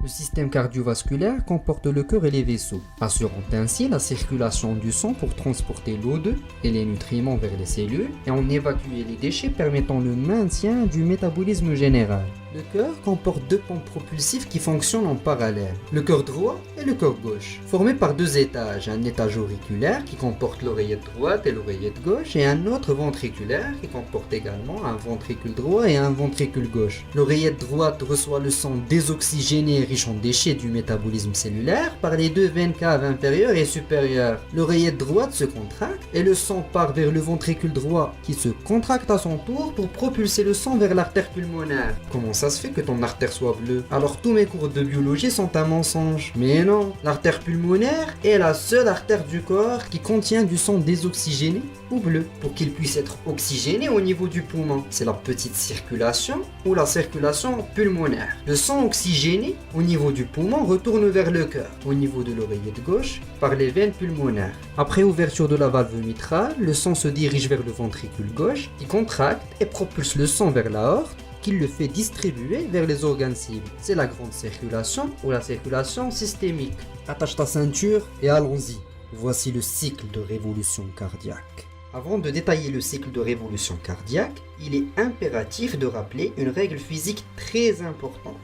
Le système cardiovasculaire comporte le cœur et les vaisseaux, assurant ainsi la circulation du sang pour transporter l'O2 et les nutriments vers les cellules et en évacuer les déchets permettant le maintien du métabolisme général. Le cœur comporte deux pompes propulsives qui fonctionnent en parallèle, le cœur droit et le cœur gauche, formés par deux étages, un étage auriculaire qui comporte l'oreillette droite et l'oreillette gauche et un autre ventriculaire qui comporte également un ventricule droit et un ventricule gauche. L'oreillette droite reçoit le sang désoxygéné riche en déchets du métabolisme cellulaire par les deux veines caves inférieures et supérieures. L'oreillette droite se contracte et le sang part vers le ventricule droit qui se contracte à son tour pour propulser le sang vers l'artère pulmonaire. Comment ça se fait que ton artère soit bleue? Alors tous mes cours de biologie sont un mensonge. Mais non, l'artère pulmonaire est la seule artère du corps qui contient du sang désoxygéné ou bleu pour qu'il puisse être oxygéné au niveau du poumon. C'est la petite circulation ou la circulation pulmonaire. Le sang oxygéné au niveau du poumon retourne vers le cœur, au niveau de l'oreillette gauche, par les veines pulmonaires. Après ouverture de la valve mitrale, le sang se dirige vers le ventricule gauche qui contracte et propulse le sang vers l'aorte qui le fait distribuer vers les organes cibles. C'est la grande circulation ou la circulation systémique. Attache ta ceinture et allons-y. Voici le cycle de révolution cardiaque. Avant de détailler le cycle de révolution cardiaque, il est impératif de rappeler une règle physique très importante.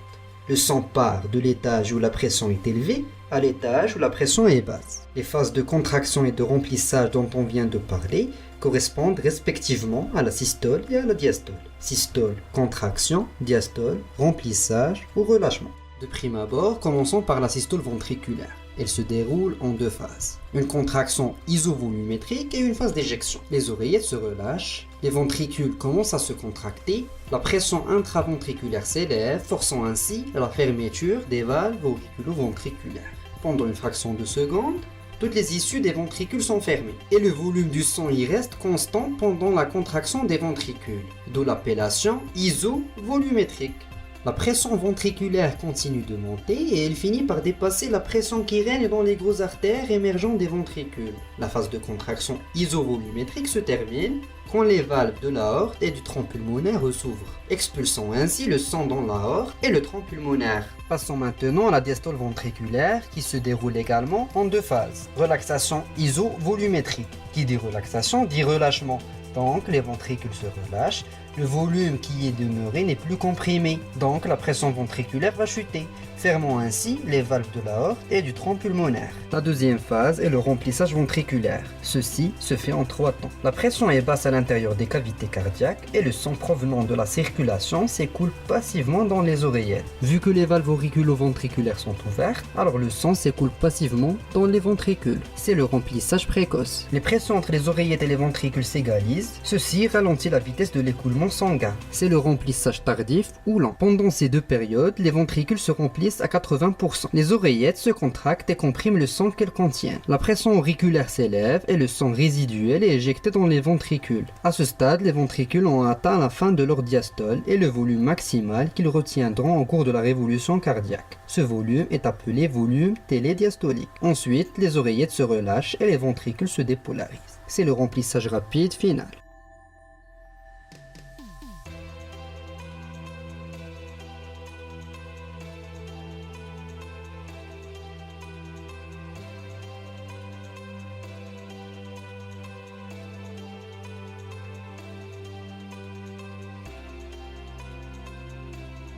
Le sang part de l'étage où la pression est élevée à l'étage où la pression est basse. Les phases de contraction et de remplissage dont on vient de parler correspondent respectivement à la systole et à la diastole. Systole, contraction, diastole, remplissage ou relâchement. De prime abord, commençons par la systole ventriculaire. Elle se déroule en deux phases. Une contraction isovolumétrique et une phase d'éjection. Les oreillettes se relâchent, les ventricules commencent à se contracter, la pression intraventriculaire s'élève, forçant ainsi à la fermeture des valves auriculo-ventriculaires. Pendant une fraction de seconde, toutes les issues des ventricules sont fermées et le volume du sang y reste constant pendant la contraction des ventricules, d'où l'appellation isovolumétrique. La pression ventriculaire continue de monter et elle finit par dépasser la pression qui règne dans les grosses artères émergeant des ventricules. La phase de contraction isovolumétrique se termine quand les valves de l'aorte et du tronc pulmonaire s'ouvrent, expulsant ainsi le sang dans l'aorte et le tronc pulmonaire. Passons maintenant à la diastole ventriculaire qui se déroule également en deux phases. Relaxation isovolumétrique. Qui dit relaxation dit relâchement. Donc les ventricules se relâchent, le volume qui est demeuré n'est plus comprimé, donc la pression ventriculaire va chuter, fermant ainsi les valves de l'aorte et du tronc pulmonaire. La deuxième phase est le remplissage ventriculaire. Ceci se fait en trois temps. La pression est basse à l'intérieur des cavités cardiaques et le sang provenant de la circulation s'écoule passivement dans les oreillettes. Vu que les valves auriculo-ventriculaires sont ouvertes, alors le sang s'écoule passivement dans les ventricules. C'est le remplissage précoce. Les pressions entre les oreillettes et les ventricules s'égalisent. Ceci ralentit la vitesse de l'écoulement sanguin. C'est le remplissage tardif ou lent. Pendant ces deux périodes, les ventricules se remplissent à 80%. Les oreillettes se contractent et compriment le sang qu'elles contiennent. La pression auriculaire s'élève et le sang résiduel est éjecté dans les ventricules. À ce stade, les ventricules ont atteint la fin de leur diastole et le volume maximal qu'ils retiendront au cours de la révolution cardiaque. Ce volume est appelé volume télédiastolique. Ensuite, les oreillettes se relâchent et les ventricules se dépolarisent. C'est le remplissage rapide final.